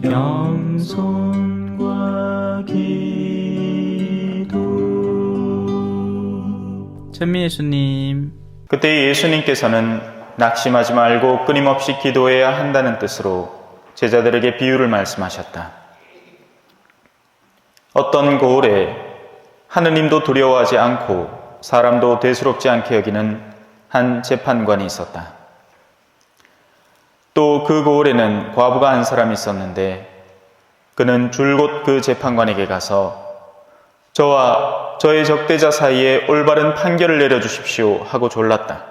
겸손과 기도. 찬미 예수님. 그때 예수님께서는 낙심하지 말고 끊임없이 기도해야 한다는 뜻으로 제자들에게 비유를 말씀하셨다. 어떤 고을에 하느님도 두려워하지 않고 사람도 대수롭지 않게 여기는 한 재판관이 있었다. 또 그 고을에는 과부가 한 사람이 있었는데 그는 줄곧 그 재판관에게 가서 저와 저의 적대자 사이에 올바른 판결을 내려주십시오 하고 졸랐다.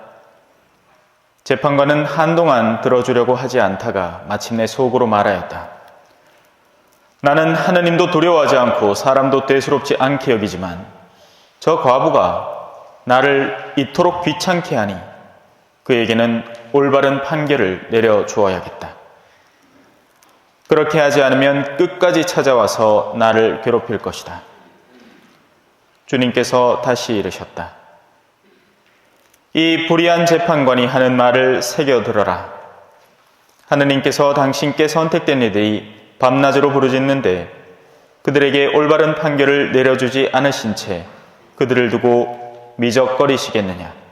재판관은 한동안 들어주려고 하지 않다가 마침내 속으로 말하였다. 나는 하느님도 두려워하지 않고 사람도 대수롭지 않게 여기지만 저 과부가 나를 이토록 귀찮게 하니 그에게는 올바른 판결을 내려주어야겠다. 그렇게 하지 않으면 끝까지 찾아와서 나를 괴롭힐 것이다. 주님께서 다시 이르셨다. 이 불의한 재판관이 하는 말을 새겨들어라. 하느님께서 당신께 선택된 이들이 밤낮으로 부르짖는데 그들에게 올바른 판결을 내려주지 않으신 채 그들을 두고 미적거리시겠느냐.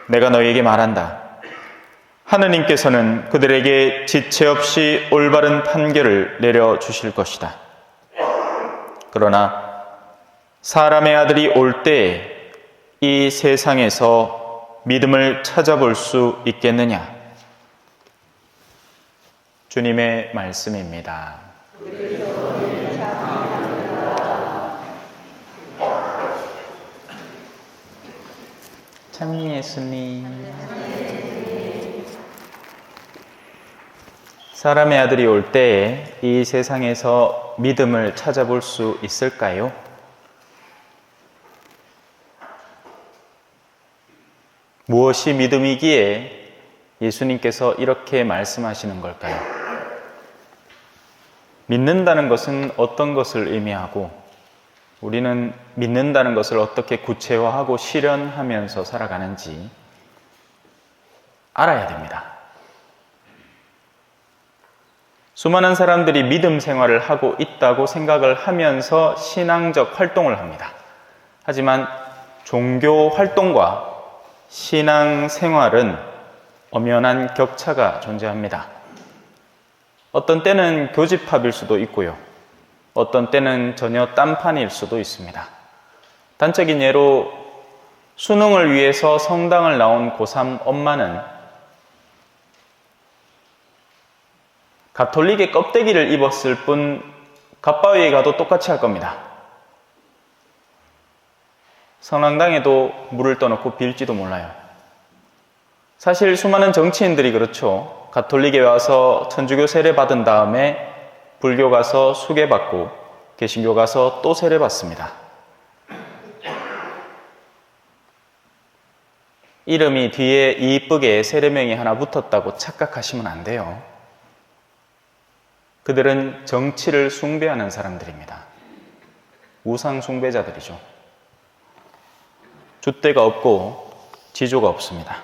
내가 너희에게 말한다. 하느님께서는 그들에게 지체 없이 올바른 판결을 내려주실 것이다. 그러나 사람의 아들이 올 때에 이 세상에서 믿음을 찾아볼 수 있겠느냐? 주님의 말씀입니다. 찬미 예수님. 사람의 아들이 올 때에 이 세상에서 믿음을 찾아볼 수 있을까요? 무엇이 믿음이기에 예수님께서 이렇게 말씀하시는 걸까요? 믿는다는 것은 어떤 것을 의미하고 우리는 믿는다는 것을 어떻게 구체화하고 실현하면서 살아가는지 알아야 됩니다. 수많은 사람들이 믿음 생활을 하고 있다고 생각을 하면서 신앙적 활동을 합니다. 하지만 종교 활동과 신앙 생활은 엄연한 격차가 존재합니다. 어떤 때는 교집합일 수도 있고요. 어떤 때는 전혀 딴판일 수도 있습니다. 단적인 예로 수능을 위해서 성당을 나온 고3 엄마는 가톨릭의 껍데기를 입었을 뿐 갓바위에 가도 똑같이 할 겁니다. 성당당에도 물을 떠놓고 빌지도 몰라요. 사실 수많은 정치인들이 그렇죠. 가톨릭에 와서 천주교 세례 받은 다음에 불교 가서 수계 받고 개신교 가서 또 세례 받습니다. 이름이 뒤에 이쁘게 세례명이 하나 붙었다고 착각하시면 안 돼요. 그들은 정치를 숭배하는 사람들입니다. 우상 숭배자들이죠. 줏대가 없고 지조가 없습니다.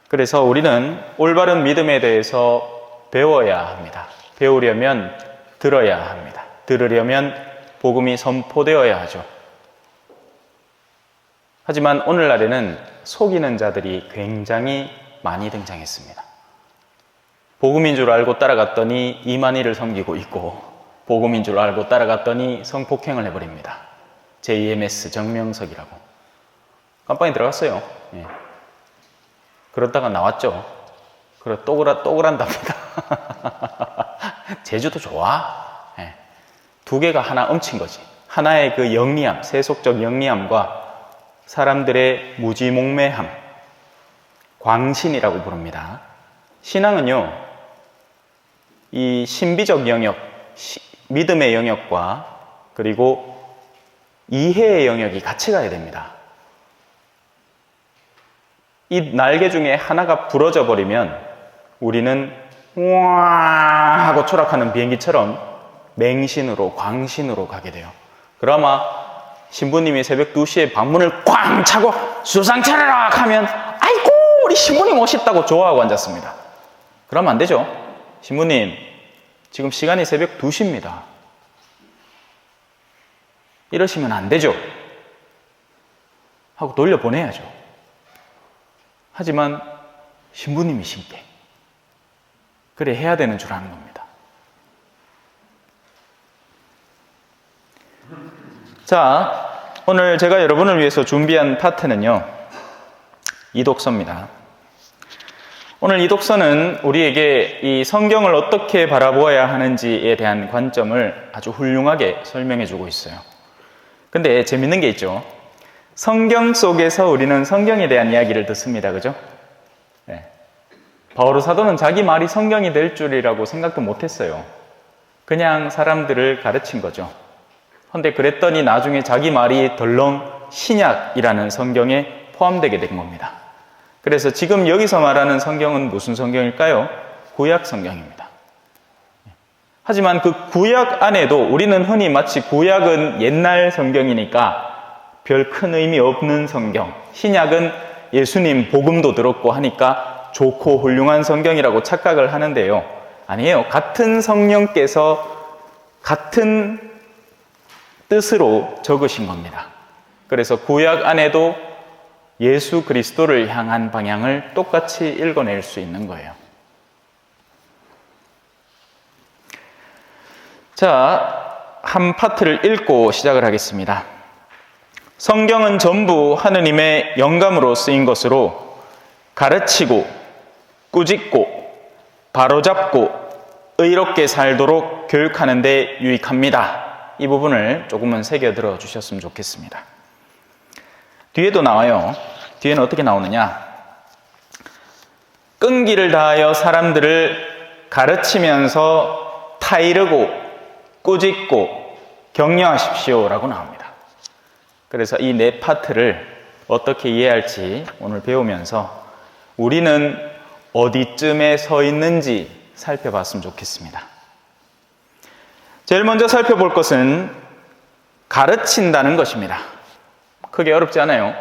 그래서 우리는 올바른 믿음에 대해서 배워야 합니다. 배우려면 들어야 합니다. 들으려면 복음이 선포되어야 하죠. 하지만 오늘날에는 속이는 자들이 굉장히 많이 등장했습니다. 복음인 줄 알고 따라갔더니 이만희를 섬기고 있고 복음인 줄 알고 따라갔더니 성폭행을 해버립니다. JMS 정명석이라고. 깜빵에 들어갔어요. 예. 그러다가 나왔죠. 그래 또 그란답니다. 제주도 좋아. 예. 두 개가 하나 엉친 거지. 하나의 그 영리함, 세속적 영리함과 사람들의 무지몽매함, 광신이라고 부릅니다. 신앙은요, 이 신비적 영역, 믿음의 영역과 그리고 이해의 영역이 같이 가야 됩니다. 이 날개 중에 하나가 부러져 버리면 우리는 우와 하고 추락하는 비행기처럼 맹신으로, 광신으로 가게 돼요. 그러나 신부님이 새벽 2시에 방문을 꽝 차고 수상 차려라 하면 아이고 우리 신부님 오셨다고 좋아하고 앉았습니다. 그러면 안 되죠. 신부님, 지금 시간이 새벽 2시입니다. 이러시면 안 되죠. 하고 돌려보내야죠. 하지만 신부님이신께 그래 해야 되는 줄 아는 겁니다. 자, 오늘 제가 여러분을 위해서 준비한 파트는요, 이독서입니다. 오늘 이독서는 우리에게 이 성경을 어떻게 바라보아야 하는지에 대한 관점을 아주 훌륭하게 설명해 주고 있어요. 근데 재밌는 게 있죠. 성경 속에서 우리는 성경에 대한 이야기를 듣습니다. 그죠? 네. 바오로 사도는 자기 말이 성경이 될 줄이라고 생각도 못했어요. 그냥 사람들을 가르친 거죠. 근데 그랬더니 나중에 자기 말이 덜렁 신약이라는 성경에 포함되게 된 겁니다. 그래서 지금 여기서 말하는 성경은 무슨 성경일까요? 구약 성경입니다. 하지만 그 구약 안에도 우리는 흔히 마치 구약은 옛날 성경이니까 별 큰 의미 없는 성경, 신약은 예수님 복음도 들었고 하니까 좋고 훌륭한 성경이라고 착각을 하는데요. 아니에요. 같은 성령께서 같은 뜻으로 적으신 겁니다. 그래서 구약 안에도 예수 그리스도를 향한 방향을 똑같이 읽어낼 수 있는 거예요. 자, 한 파트를 읽고 시작을 하겠습니다. 성경은 전부 하느님의 영감으로 쓰인 것으로 가르치고 꾸짖고 바로잡고 의롭게 살도록 교육하는 데 유익합니다. 이 부분을 조금은 새겨 들어 주셨으면 좋겠습니다. 뒤에도 나와요. 뒤에는 어떻게 나오느냐? 끈기를 다하여 사람들을 가르치면서 타이르고 꾸짖고 격려하십시오라고 나옵니다. 그래서 이 네 파트를 어떻게 이해할지 오늘 배우면서 우리는 어디쯤에 서 있는지 살펴봤으면 좋겠습니다. 제일 먼저 살펴볼 것은 가르친다는 것입니다. 크게 어렵지 않아요.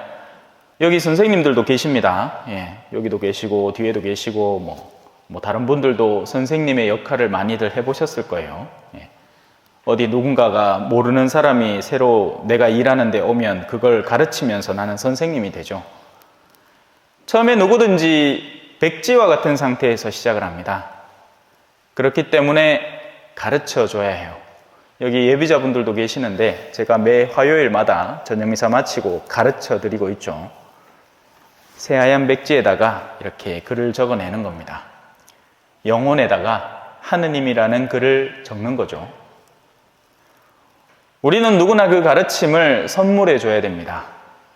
여기 선생님들도 계십니다. 예, 여기도 계시고 뒤에도 계시고 뭐 다른 분들도 선생님의 역할을 많이들 해보셨을 거예요. 예. 어디 누군가가 모르는 사람이 새로 내가 일하는 데 오면 그걸 가르치면서 나는 선생님이 되죠. 처음에 누구든지 백지와 같은 상태에서 시작을 합니다. 그렇기 때문에 가르쳐줘야 해요. 여기 예비자분들도 계시는데 제가 매 화요일마다 저녁미사 마치고 가르쳐드리고 있죠. 새하얀 백지에다가 이렇게 글을 적어내는 겁니다. 영혼에다가 하느님이라는 글을 적는 거죠. 우리는 누구나 그 가르침을 선물해 줘야 됩니다.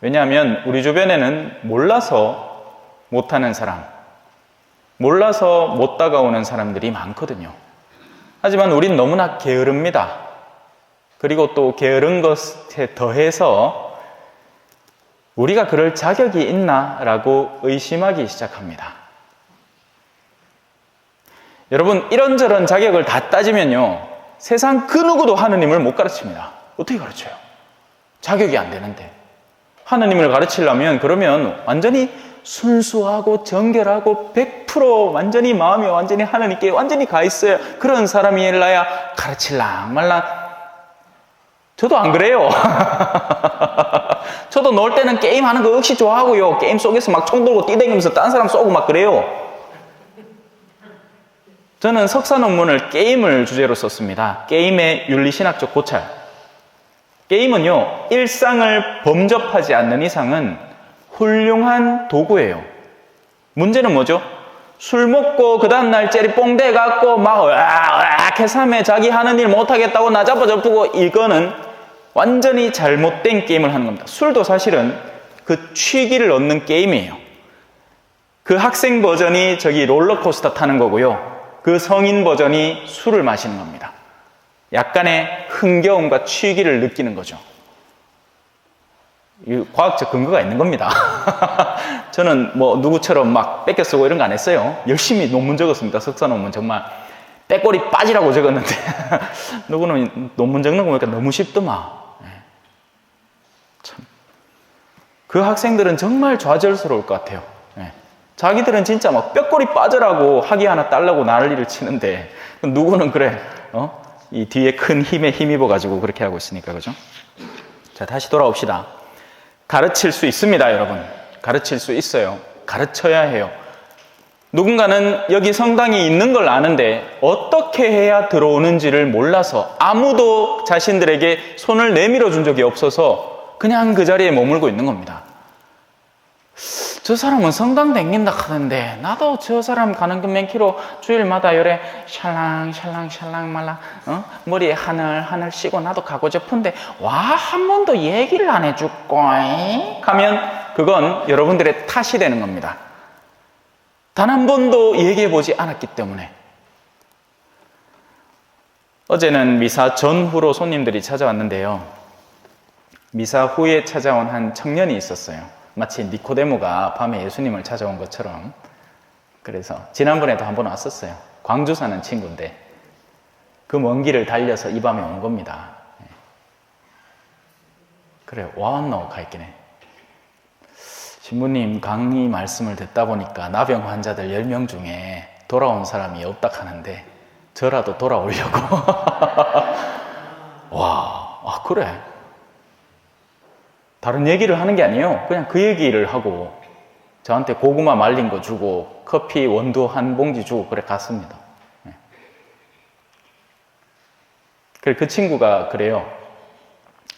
왜냐하면 우리 주변에는 몰라서 못하는 사람, 몰라서 못 다가오는 사람들이 많거든요. 하지만 우린 너무나 게으릅니다. 그리고 또 게으른 것에 더해서 우리가 그럴 자격이 있나라고 의심하기 시작합니다. 여러분, 이런저런 자격을 다 따지면요, 세상 그 누구도 하느님을 못 가르칩니다. 어떻게 가르쳐요? 자격이 안 되는데. 하느님을 가르치려면 그러면 완전히 순수하고 정결하고 100% 완전히 마음이 완전히 하느님께 완전히 가 있어야 그런 사람이라야 가르칠랑 말랑. 저도 안 그래요. 저도 놀 때는 게임하는 거 역시 좋아하고요. 게임 속에서 막 총 들고 뛰다니면서 딴 사람 쏘고 막 그래요. 저는 석사 논문을 게임을 주제로 썼습니다. 게임의 윤리신학적 고찰. 게임은요, 일상을 범접하지 않는 이상은 훌륭한 도구예요. 문제는 뭐죠? 술 먹고 그 다음날 째리뽕 돼갖고 막 으악 해서 자기 하는 일 못하겠다고 나 잡아접고, 이거는 완전히 잘못된 게임을 하는 겁니다. 술도 사실은 그 취기를 얻는 게임이에요. 그 학생 버전이 저기 롤러코스터 타는 거고요. 그 성인 버전이 술을 마시는 겁니다. 약간의 흥겨움과 취기를 느끼는 거죠. 이 과학적 근거가 있는 겁니다. 저는 뭐 누구처럼 막 뺏겨 쓰고 이런 거 안 했어요. 열심히 논문 적었습니다. 석사 논문 정말 빼꼬리 빠지라고 적었는데 누구는 논문 적는 거 보니까 너무 쉽더만. 참. 그 학생들은 정말 좌절스러울 것 같아요. 자기들은 진짜 막 뼈꼬리 빠져라고 학위 하나 딸라고 난리를 치는데 누구는 그래 이 뒤에 큰 힘에 힘입어가지고 그렇게 하고 있으니까 그죠? 자, 다시 돌아옵시다. 가르칠 수 있습니다, 여러분. 가르칠 수 있어요. 가르쳐야 해요. 누군가는 여기 성당이 있는 걸 아는데 어떻게 해야 들어오는지를 몰라서 아무도 자신들에게 손을 내밀어 준 적이 없어서 그냥 그 자리에 머물고 있는 겁니다. 저 사람은 성당 댕긴다 하는데 나도 저 사람 가는 금맨키로 주일마다 요래 샬랑샬랑샬랑 말라 머리에 하늘 씌고 나도 가고 싶은데 와 한 번도 얘기를 안 해줄꼬 하면 그건 여러분들의 탓이 되는 겁니다. 단 한 번도 얘기해 보지 않았기 때문에. 어제는 미사 전후로 손님들이 찾아왔는데요. 미사 후에 찾아온 한 청년이 있었어요. 마치 니코데모가 밤에 예수님을 찾아온 것처럼. 그래서 지난번에도 한번 왔었어요. 광주 사는 친구인데 그 먼 길을 달려서 이 밤에 온 겁니다. 그래, 와왔노 가있긴 해. 신부님 강의 말씀을 듣다 보니까 나병 환자들 10명 중에 돌아온 사람이 없다 하는데 저라도 돌아오려고. 와, 그래. 다른 얘기를 하는 게 아니에요. 그냥 그 얘기를 하고 저한테 고구마 말린 거 주고 커피 원두 한 봉지 주고 그래 갔습니다. 그 친구가 그래요.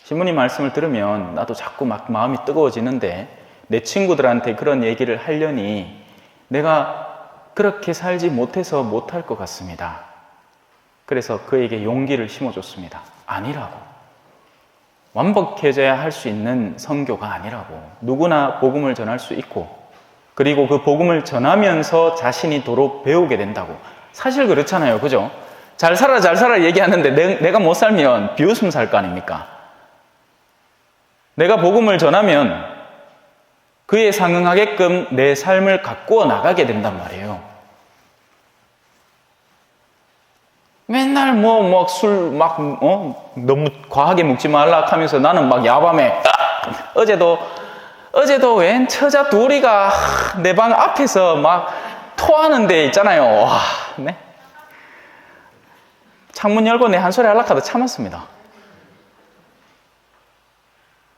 신부님 말씀을 들으면 나도 자꾸 막 마음이 뜨거워지는데 내 친구들한테 그런 얘기를 하려니 내가 그렇게 살지 못해서 못할 것 같습니다. 그래서 그에게 용기를 심어줬습니다. 아니라고. 완벽해져야 할 수 있는 선교가 아니라고. 누구나 복음을 전할 수 있고 그리고 그 복음을 전하면서 자신이 도로 배우게 된다고. 사실 그렇잖아요. 그죠? 잘 살아 얘기하는데 내가 못 살면 비웃음 살 거 아닙니까? 내가 복음을 전하면 그에 상응하게끔 내 삶을 가꾸어 나가게 된단 말이에요. 맨날 술 너무 과하게 먹지 말라 하면서 나는 막 야밤에 어제도 웬 처자 둘이가 내 방 앞에서 막 토하는 데 있잖아요. 와, 네? 창문 열고 내 한 소리 하려고 하다 참았습니다.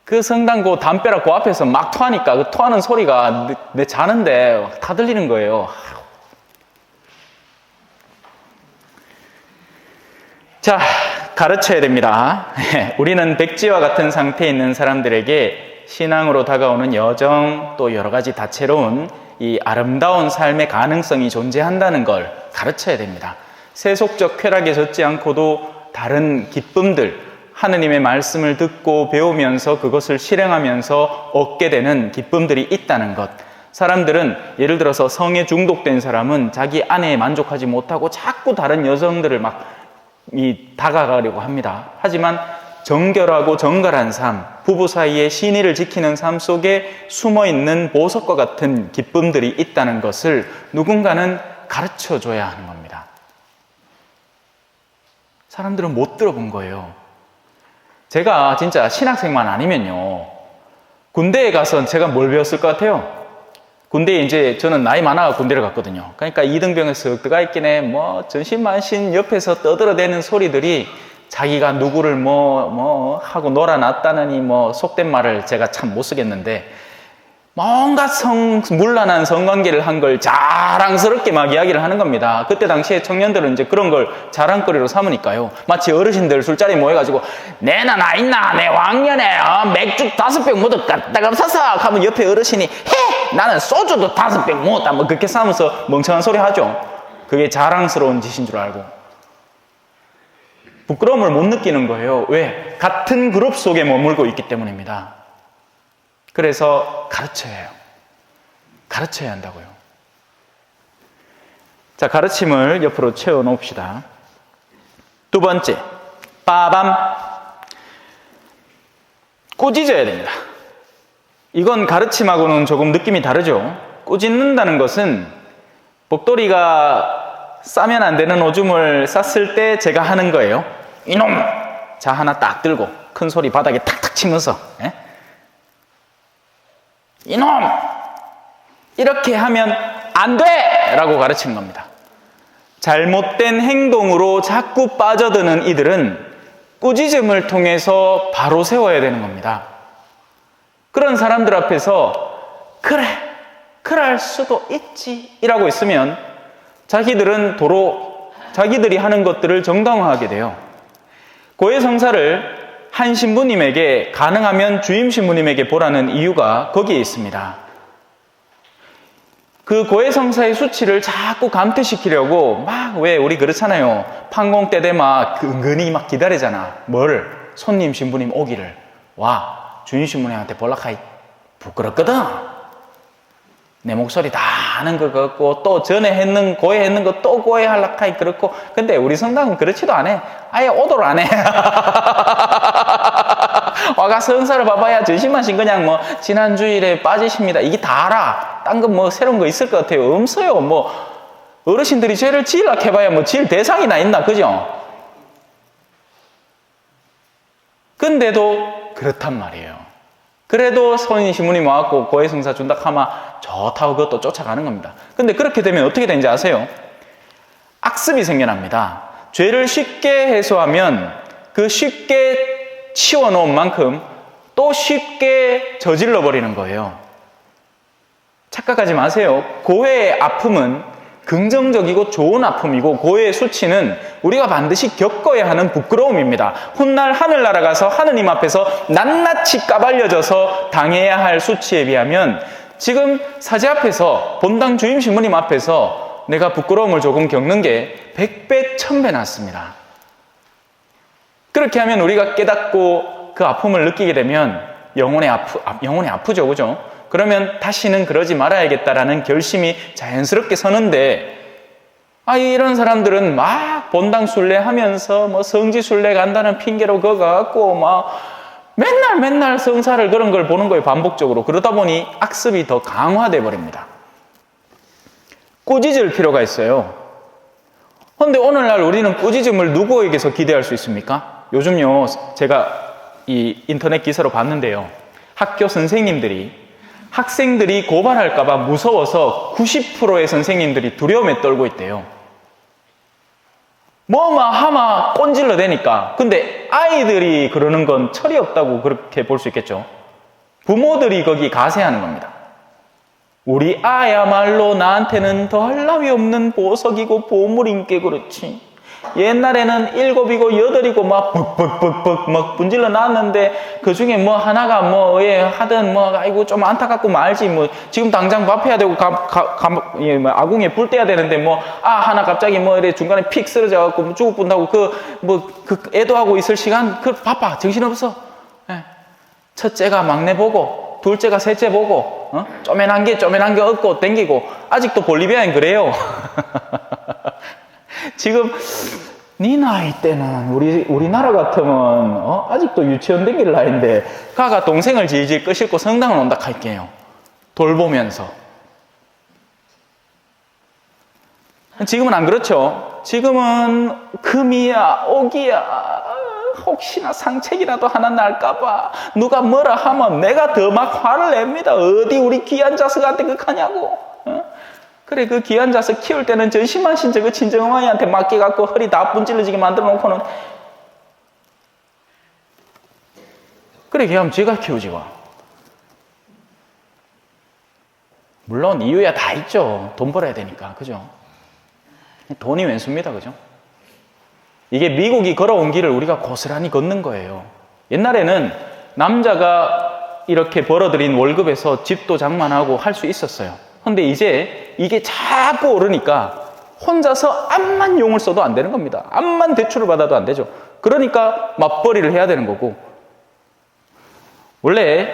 그 성당 그 담벼락 그 앞에서 막 토하니까 그 토하는 소리가 내 자는데 다 들리는 거예요. 자, 가르쳐야 됩니다. 우리는 백지와 같은 상태에 있는 사람들에게 신앙으로 다가오는 여정 또 여러 가지 다채로운 이 아름다운 삶의 가능성이 존재한다는 걸 가르쳐야 됩니다. 세속적 쾌락에 젖지 않고도 다른 기쁨들, 하느님의 말씀을 듣고 배우면서 그것을 실행하면서 얻게 되는 기쁨들이 있다는 것. 사람들은 예를 들어서 성에 중독된 사람은 자기 아내에 만족하지 못하고 자꾸 다른 여성들을 다가가려고 합니다. 하지만 정결하고 정갈한 삶, 부부 사이의 신의를 지키는 삶 속에 숨어있는 보석과 같은 기쁨들이 있다는 것을 누군가는 가르쳐줘야 하는 겁니다. 사람들은 못 들어본 거예요. 제가 진짜 신학생만 아니면요, 군대에 가서 제가 뭘 배웠을 것 같아요? 군대에 이제 저는 나이 많아가 군대를 갔거든요. 그러니까 이등병에 쓱 들어가 있긴 해. 전신만신 옆에서 떠들어대는 소리들이 자기가 누구를 하고 놀아놨다느니 속된 말을 제가 참 못 쓰겠는데 뭔가 문란한 성관계를 한 걸 자랑스럽게 막 이야기를 하는 겁니다. 그때 당시에 청년들은 이제 그런 걸 자랑거리로 삼으니까요. 마치 어르신들 술자리 모여가지고 내나 나 있나 내 왕년에 맥주 5병 모두 갖다가 사서 하면 옆에 어르신이 해 나는 소주도 5병 모았다 그렇게 싸면서 멍청한 소리 하죠. 그게 자랑스러운 짓인 줄 알고 부끄러움을 못 느끼는 거예요. 왜? 같은 그룹 속에 머물고 있기 때문입니다. 그래서 가르쳐야 해요. 가르쳐야 한다고요. 자, 가르침을 옆으로 채워놓읍시다. 두 번째, 빠밤. 꾸짖어야 됩니다. 이건 가르침하고는 조금 느낌이 다르죠. 꾸짖는다는 것은 복돌이가 싸면 안 되는 오줌을 쌌을 때 제가 하는 거예요. 이놈! 자, 하나 딱 들고 큰 소리 바닥에 탁탁 치면서 이놈! 이렇게 하면 안 돼! 라고 가르치는 겁니다. 잘못된 행동으로 자꾸 빠져드는 이들은 꾸짖음을 통해서 바로 세워야 되는 겁니다. 그런 사람들 앞에서 그래, 그럴 수도 있지 이라고 있으면 자기들은 도로 자기들이 하는 것들을 정당화하게 돼요. 고해성사를 한 신부님에게 가능하면 주임 신부님에게 보라는 이유가 거기에 있습니다. 그 고해성사의 수치를 자꾸 감퇴시키려고 막 왜 우리 그렇잖아요. 판공 때 되면 은근히 막 기다리잖아. 뭘? 손님 신부님 오기를. 와, 주임 신부님한테 볼락하이 부끄럽거든. 내 목소리 다 아는 것 같고 또 전에 했는 고해했는 거 또 고해할락하이 그렇고. 근데 우리 성당은 그렇지도 않아. 아예 오도를 안 해. 와가 성사를 봐봐야 전신만신 그냥 뭐 지난 주일에 빠지십니다. 이게 다 알아. 딴 거 뭐 새로운 거 있을 것 같아요. 없어요. 뭐 어르신들이 죄를 지으려고 해봐야 뭐 지을 대상이나 있나, 그죠? 근데도 그렇단 말이에요. 그래도 손인 신부님 와갖고 고해성사 준다 하면 좋다고 그것도 쫓아가는 겁니다. 근데 그렇게 되면 어떻게 되는지 아세요? 악습이 생겨납니다. 죄를 쉽게 해소하면 그 쉽게 치워놓은 만큼 또 쉽게 저질러 버리는 거예요. 착각하지 마세요. 고해의 아픔은 긍정적이고 좋은 아픔이고 고해의 수치는 우리가 반드시 겪어야 하는 부끄러움입니다. 훗날 하늘나라 가서 하느님 앞에서 낱낱이 까발려져서 당해야 할 수치에 비하면 지금 사제 앞에서 본당 주임 신부님 앞에서 내가 부끄러움을 조금 겪는 게 100배, 1000배 낫습니다. 그렇게 하면 우리가 깨닫고 그 아픔을 느끼게 되면 영혼이 아프죠, 그죠? 그러면 다시는 그러지 말아야겠다라는 결심이 자연스럽게 서는데, 이런 사람들은 막 본당 순례 하면서 뭐 성지 순례 간다는 핑계로 그거 갖고 막 맨날 성사를 그런 걸 보는 거예요, 반복적으로. 그러다 보니 악습이 더 강화돼 버립니다. 꾸짖을 필요가 있어요. 그런데 오늘날 우리는 꾸짖음을 누구에게서 기대할 수 있습니까? 요즘요, 제가 이 인터넷 기사로 봤는데요. 학교 선생님들이 학생들이 고발할까봐 무서워서 90%의 선생님들이 두려움에 떨고 있대요. 하마 꼰질러 대니까. 근데 아이들이 그러는 건 철이 없다고 그렇게 볼 수 있겠죠. 부모들이 거기 가세하는 겁니다. 우리 아야말로 나한테는 더할 나위 없는 보석이고 보물인게 그렇지. 옛날에는 7이고 8이고 막 벅벅벅벅 막 분질러 놨는데 그 중에 뭐 하나가 하든 아이고 좀 안타깝고 말지 지금 당장 밥해야 되고 아궁이에 불 떼야 되는데 하나 갑자기 이래 중간에 픽 쓰러져 갖고 죽을 뻔하고 그 애도하고 있을 시간 바빠 정신없어. 첫째가 막내 보고 둘째가 셋째 보고 쪼맨한 게 얻고 땡기고. 아직도 볼리비아엔 그래요. 지금 네 나이 때는 우리나라 같으면 아직도 유치원 댕길 나이인데 가가 동생을 질질 끄싣고 성당을 온다 할게요. 돌보면서. 지금은 안 그렇죠. 지금은 금이야 오기야 혹시나 상책이라도 하나 날까봐 누가 뭐라 하면 내가 더 막 화를 냅니다. 어디 우리 귀한 자식한테 그하냐고. 그래, 그 귀한 자식 키울 때는 전심만신 저거 친정어머니한테 맡겨갖고 허리 다 분질러지게 만들어 놓고는. 그래, 걔하면 지가 키우지 와. 물론 이유야 다 있죠. 돈 벌어야 되니까, 그죠? 돈이 왼수입니다, 그죠? 이게 미국이 걸어온 길을 우리가 고스란히 걷는 거예요. 옛날에는 남자가 이렇게 벌어들인 월급에서 집도 장만하고 할 수 있었어요. 근데 이제 이게 자꾸 오르니까 혼자서 암만 용을 써도 안 되는 겁니다. 암만 대출을 받아도 안 되죠. 그러니까 맞벌이를 해야 되는 거고. 원래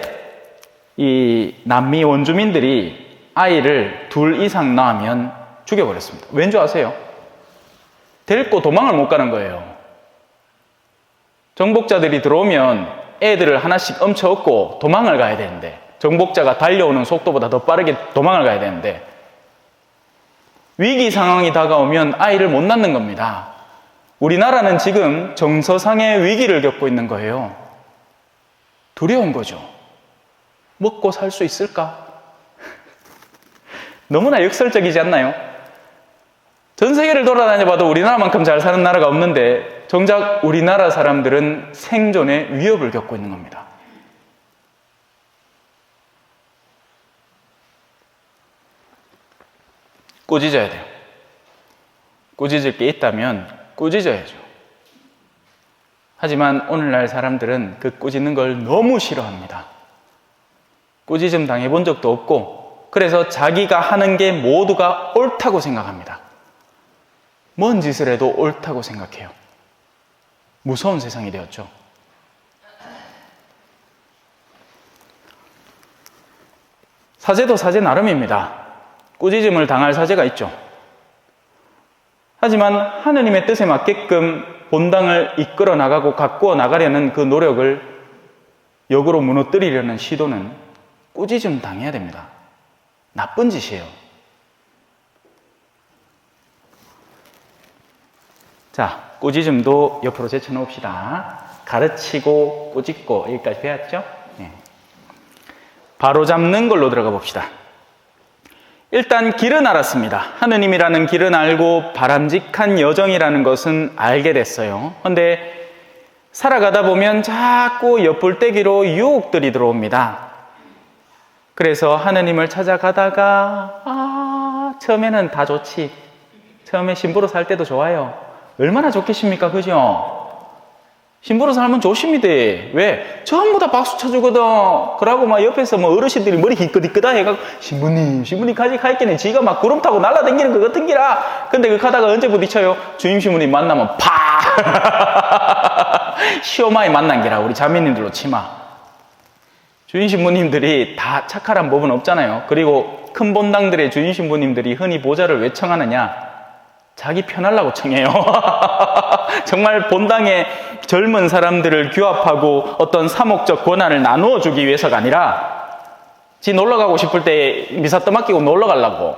이 남미 원주민들이 아이를 2 이상 낳으면 죽여버렸습니다. 왠 줄 아세요? 데리고 도망을 못 가는 거예요. 정복자들이 들어오면 애들을 하나씩 엄쳐엎고 도망을 가야 되는데, 정복자가 달려오는 속도보다 더 빠르게 도망을 가야 되는데, 위기 상황이 다가오면 아이를 못 낳는 겁니다. 우리나라는 지금 정서상의 위기를 겪고 있는 거예요. 두려운 거죠. 먹고 살 수 있을까? 너무나 역설적이지 않나요? 전 세계를 돌아다녀봐도 우리나라만큼 잘 사는 나라가 없는데 정작 우리나라 사람들은 생존의 위협을 겪고 있는 겁니다. 꾸짖어야 돼요. 꾸짖을 게 있다면 꾸짖어야죠. 하지만 오늘날 사람들은 그 꾸짖는 걸 너무 싫어합니다. 꾸짖음 당해본 적도 없고 그래서 자기가 하는 게 모두가 옳다고 생각합니다. 뭔 짓을 해도 옳다고 생각해요. 무서운 세상이 되었죠. 사제도 사제 나름입니다. 꾸짖음을 당할 사제가 있죠. 하지만 하느님의 뜻에 맞게끔 본당을 이끌어 나가고 가꾸어 나가려는 그 노력을 역으로 무너뜨리려는 시도는 꾸짖음 당해야 됩니다. 나쁜 짓이에요. 자, 꾸짖음도 옆으로 제쳐놓읍시다. 가르치고 꾸짖고 여기까지 배웠죠? 네. 바로 잡는 걸로 들어가 봅시다. 일단 길은 알았습니다. 하느님이라는 길은 알고 바람직한 여정이라는 것은 알게 됐어요. 그런데 살아가다 보면 자꾸 엿불떼기로 유혹들이 들어옵니다. 그래서 하느님을 찾아가다가 처음에는 다 좋지. 처음에 신부로 살 때도 좋아요. 얼마나 좋겠습니까? 그죠? 신부로 살면 좋습니다. 왜? 전부 다 박수 쳐주거든. 그러고 막 옆에서 뭐 어르신들이 머리 희끗희끗하 해가지고 신부님 가지 가있겠네. 지가 막 구름 타고 날아다니는 것 같은 기라. 근데 그 가다가 언제 부딪혀요? 주임 신부님 만나면 파! 시어마이 만난 기라. 우리 자매님들로 치마. 주임 신부님들이 다 착하란 법은 없잖아요. 그리고 큰 본당들의 주임 신부님들이 흔히 보좌를 왜 청하느냐? 자기 편하려고 청해요. 정말 본당에 젊은 사람들을 규합하고 어떤 사목적 권한을 나누어 주기 위해서가 아니라 지 놀러 가고 싶을 때 미사 떠맡기고 놀러 가려고.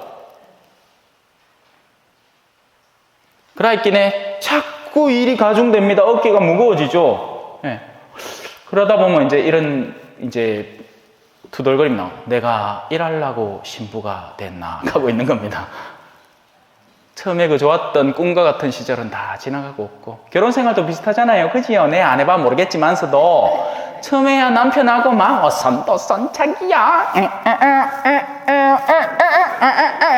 그러있기에 자꾸 일이 가중됩니다. 어깨가 무거워지죠. 네. 그러다 보면 이런 투덜거림 나와. 내가 일하려고 신부가 됐나 하고 있는 겁니다. 처음에 그 좋았던 꿈과 같은 시절은 다 지나가고 없고 결혼 생활도 비슷하잖아요. 그지요? 내 안 해봐 모르겠지만서도 처음에야 남편하고 막 어선도선 자기야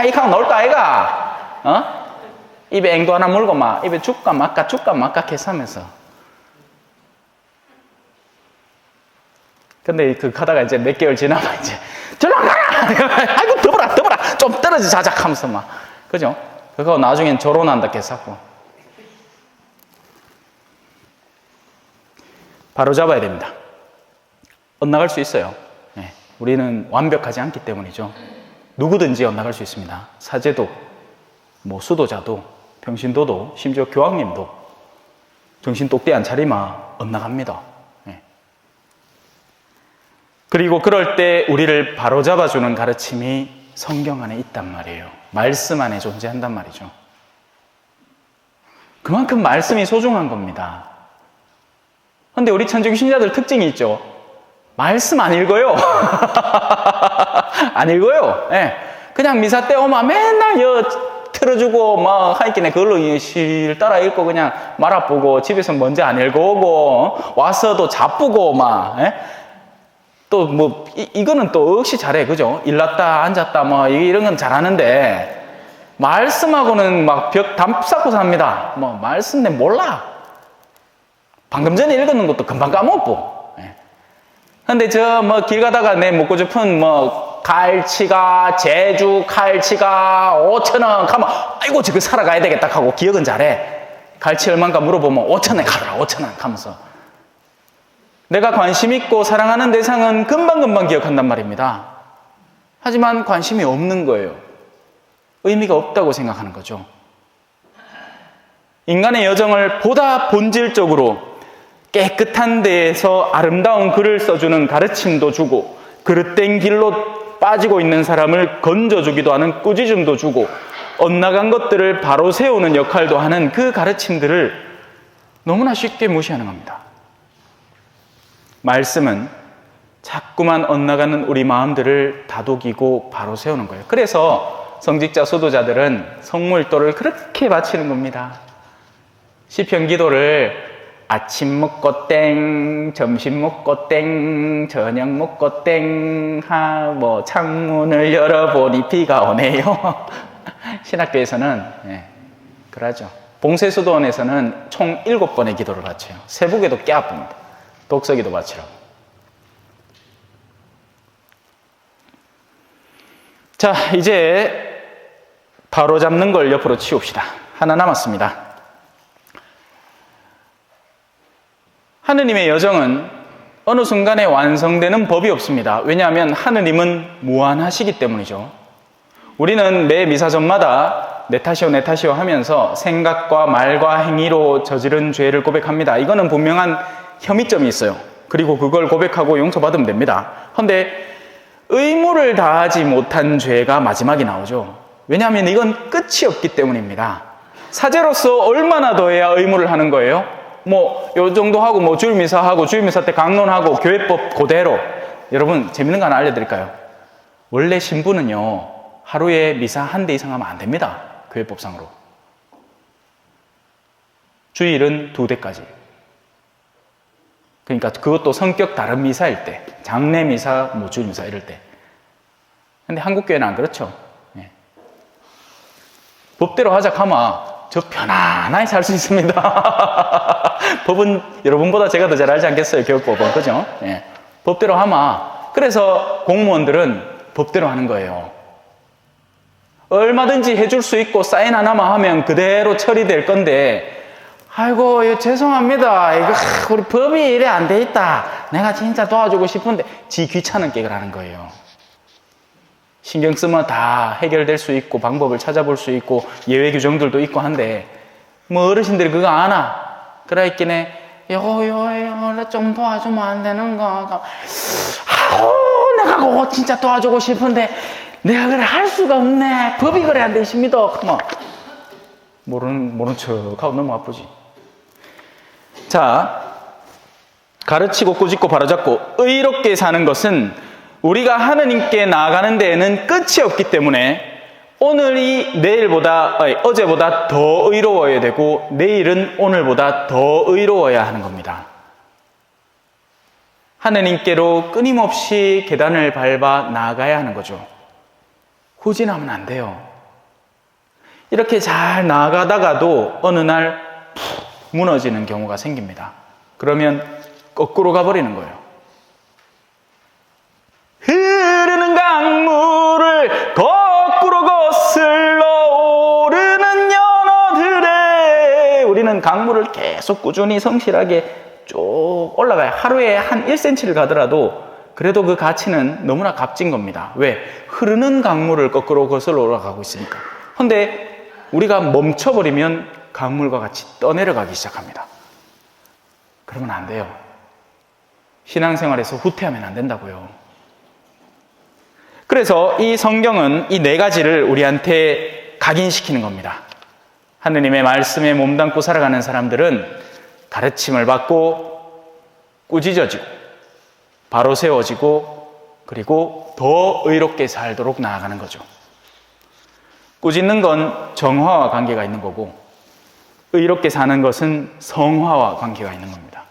이렇게 하고 놀까 아이가? 어? 입에 앵도 하나 물고 막 입에 죽까 말까 해서 하면서 근데 그 가다가 이제 몇 개월 지나면 이제 저리 가라! 아이고 더불어 좀 떨어지 자작 하면서 막 그죠? 그거 나중엔 결혼한다 개사고 바로 잡아야 됩니다. 엇나갈 수 있어요. 네. 우리는 완벽하지 않기 때문이죠. 누구든지 엇나갈 수 있습니다. 사제도, 뭐 수도자도, 병신도도, 심지어 교황님도 정신 똑띠 안 차리마 엇나갑니다. 네. 그리고 그럴 때 우리를 바로 잡아주는 가르침이 성경 안에 있단 말이에요. 말씀 안에 존재한단 말이죠. 그만큼 말씀이 소중한 겁니다. 그런데 우리 천주교 신자들 특징이 있죠. 말씀 안 읽어요. 안 읽어요. 네. 그냥 미사 때 오면 맨날 틀어주고 막 하이끼네 그걸로 실 따라 읽고 그냥 말아보고 집에서 먼저 안 읽어오고 와서도 자쁘고 막 또 뭐 이거는 또 역시 잘해. 그죠? 일났다 앉았다 뭐 이런 건 잘하는데 말씀하고는 막 벽 담쌓고 삽니다. 뭐 말씀 내 몰라. 방금 전에 읽었는 것도 금방 까먹고. 근데 저 뭐 길 가다가 내 먹고 싶은 뭐 갈치가 제주 갈치가 5,000원 가면 아이고 저거 사러 가야 되겠다 하고 기억은 잘해. 갈치 얼마인가 물어보면 5,000원 가더라 5,000원 하면서 내가 관심 있고 사랑하는 대상은 금방금방 기억한단 말입니다. 하지만 관심이 없는 거예요. 의미가 없다고 생각하는 거죠. 인간의 여정을 보다 본질적으로 깨끗한 데에서 아름다운 글을 써주는 가르침도 주고 그릇된 길로 빠지고 있는 사람을 건져주기도 하는 꾸짖음도 주고 엇나간 것들을 바로 세우는 역할도 하는 그 가르침들을 너무나 쉽게 무시하는 겁니다. 말씀은 자꾸만 엇나가는 우리 마음들을 다독이고 바로 세우는 거예요. 그래서 성직자 수도자들은 성물도를 그렇게 바치는 겁니다. 시편 기도를 아침 먹고 땡, 점심 먹고 땡, 저녁 먹고 땡, 창문을 열어보니 비가 오네요. 신학교에서는 그러죠. 봉쇄수도원에서는 총 7번의 기도를 바쳐요. 세북에도 꽤 아픕니다. 독서기도 바치라고. 자, 이제 바로 잡는 걸 옆으로 치웁시다. 하나 남았습니다. 하느님의 여정은 어느 순간에 완성되는 법이 없습니다. 왜냐하면 하느님은 무한하시기 때문이죠. 우리는 매 미사 전마다 내 탓이요 하면서 생각과 말과 행위로 저지른 죄를 고백합니다. 이거는 분명한 혐의점이 있어요. 그리고 그걸 고백하고 용서받으면 됩니다. 그런데 의무를 다하지 못한 죄가 마지막에 나오죠. 왜냐하면 이건 끝이 없기 때문입니다. 사제로서 얼마나 더 해야 의무를 하는 거예요? 요 정도 하고 주일미사하고 주일미사 때 강론하고 교회법 그대로. 여러분 재밌는 거 하나 알려드릴까요? 원래 신부는요 하루에 미사 한 대 이상 하면 안 됩니다. 교회법상으로. 주일은 2대까지. 그러니까 그것도 성격 다른 미사일 때, 장례 미사, 주일 미사 이럴 때. 근데 한국 교회는 안 그렇죠. 법대로 하자 하면 저 편안하게 살 수 있습니다. 법은 여러분보다 제가 더 잘 알지 않겠어요, 교육법은. 그죠? 법대로 하면. 그래서 공무원들은 법대로 하는 거예요. 얼마든지 해줄 수 있고 사인 하나만 하면 그대로 처리될 건데, 아이고 죄송합니다. 이거 우리 법이 이래 안 돼 있다. 내가 진짜 도와주고 싶은데 지 귀찮은 격을 하는 거예요. 신경 쓰면 다 해결될 수 있고 방법을 찾아볼 수 있고 예외 규정들도 있고 한데 어르신들이 그거 아나? 그래 있긴 요나 좀 도와주면 안 되는가? 내가 그거 진짜 도와주고 싶은데 내가 그래 할 수가 없네. 법이 그래 안 되십니다. 모르는 척하고 너무 아프지. 자, 가르치고 꾸짖고 바로잡고 의롭게 사는 것은 우리가 하느님께 나아가는 데에는 끝이 없기 때문에 오늘이 어제보다 더 의로워야 되고 내일은 오늘보다 더 의로워야 하는 겁니다. 하느님께로 끊임없이 계단을 밟아 나아가야 하는 거죠. 후진하면 안 돼요. 이렇게 잘 나아가다가도 어느 날 무너지는 경우가 생깁니다. 그러면 거꾸로 가버리는 거예요. 흐르는 강물을 거꾸로 거슬러 오르는 연어들의 우리는 강물을 계속 꾸준히 성실하게 쭉 올라가요. 하루에 한 1cm를 가더라도 그래도 그 가치는 너무나 값진 겁니다. 왜? 흐르는 강물을 거꾸로 거슬러 올라가고 있으니까. 그런데 우리가 멈춰버리면 강물과 같이 떠내려가기 시작합니다. 그러면 안 돼요. 신앙생활에서 후퇴하면 안 된다고요. 그래서 이 성경은 이 4가지를 우리한테 각인시키는 겁니다. 하느님의 말씀에 몸담고 살아가는 사람들은 가르침을 받고 꾸짖어지고 바로 세워지고 그리고 더 의롭게 살도록 나아가는 거죠. 꾸짖는 건 정화와 관계가 있는 거고 의롭게 사는 것은 성화와 관계가 있는 겁니다.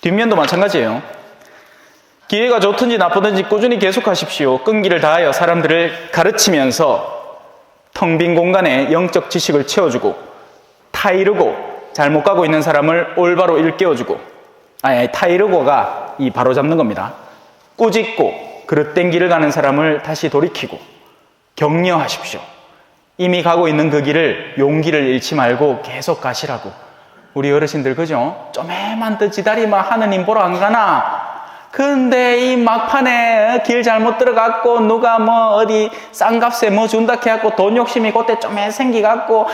뒷면도 마찬가지예요. 기회가 좋든지 나쁘든지 꾸준히 계속하십시오. 끈기를 다하여 사람들을 가르치면서 텅 빈 공간에 영적 지식을 채워주고 타이르고 잘못 가고 있는 사람을 올바로 일깨워주고 타이르고가 이 바로 잡는 겁니다. 꾸짖고 그릇된 길을 가는 사람을 다시 돌이키고 격려하십시오. 이미 가고 있는 그 길을 용기를 잃지 말고 계속 가시라고. 우리 어르신들 그죠? 쪼매만 뜨지다리만 하느님 보러 안 가나? 근데 이 막판에 길 잘못 들어갔고 누가 어디 싼 값에 준다 해갖고 돈 욕심이 그때 쪼매 생기갖고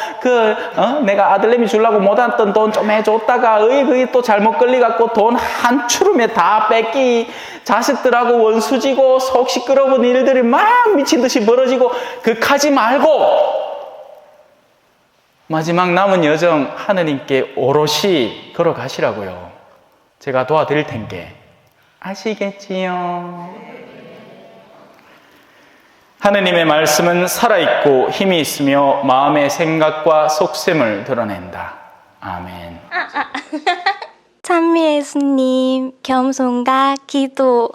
내가 아들내미 주려고 못했던 돈 쪼매 줬다가 그게 또 잘못 걸리갖고 돈 한 추름에 다 뺏기 자식들하고 원수지고 속 시끄러운 일들이 막 미친듯이 벌어지고 하지 말고 마지막 남은 여정 하느님께 오롯이 걸어가시라고요. 제가 도와드릴 텐게 아시겠지요? 하느님의 말씀은 살아있고 힘이 있으며 마음의 생각과 속셈을 드러낸다. 아멘. 찬미 예수님, 겸손과 기도.